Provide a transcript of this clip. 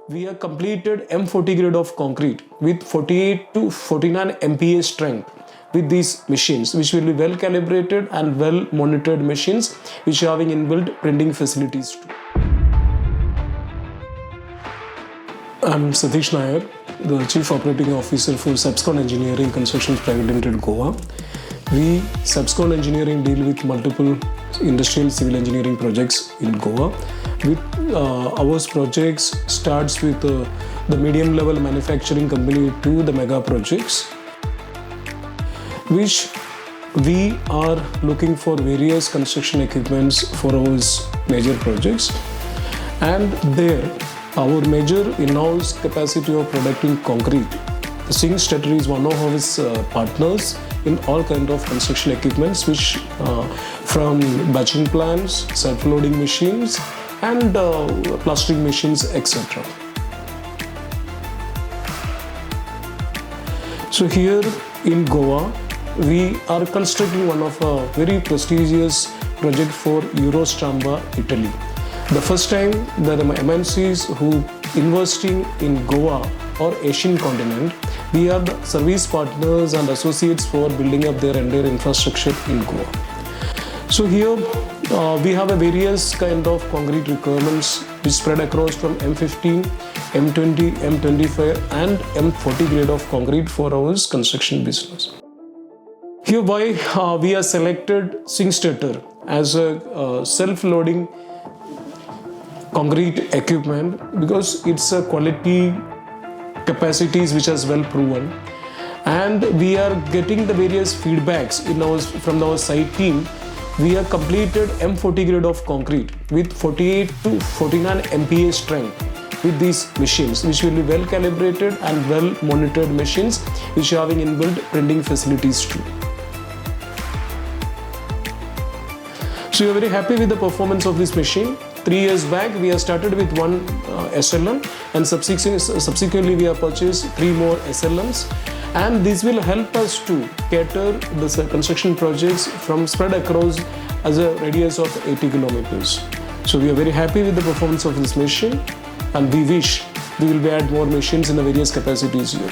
we have completed M40 grade of concrete with 48 to 49 MPa strength with these machines, which will be well calibrated and well monitored machines which are having inbuilt printing facilities too. I'm Satish Nair, the Chief Operating Officer for SAPSCON Engineering Constructions Pvt, Goa. We, SAPSCON Engineering, deal with multiple industrial civil engineering projects in Goa. With our projects starts with the medium level manufacturing company to the mega projects, which we are looking for various construction equipments for our major projects, and there our major in-house capacity of producing concrete. The Stetter is one of our partners in all kinds of construction equipments, which from batching plants, self-loading machines, and plastering machines, etc. So here in Goa, we are constructing one of a very prestigious project for Eurostampa, Italy. The first time the MNCs who investing in Goa or Asian continent, we are the service partners and associates for building up their entire infrastructure in Goa. So here we have a various kind of concrete requirements which spread across from M15, M20, M25 and M40 grade of concrete for our construction business. Here why we have selected Stetter as a self-loading concrete equipment, because it's a quality capacities which is well proven, and we are getting the various feedbacks from our site team. We have completed M40 grade of concrete with 48 to 49 MPa strength with these machines, which will be well calibrated and well monitored machines which are having inbuilt printing facilities too. So we are very happy with the performance of this machine. 3 years back, we have started with one SLM, and subsequently we have purchased 3 more SLMs, and this will help us to cater the construction projects from spread across as a radius of 80 kilometers. So we are very happy with the performance of this machine, and we wish we will add more machines in the various capacities here.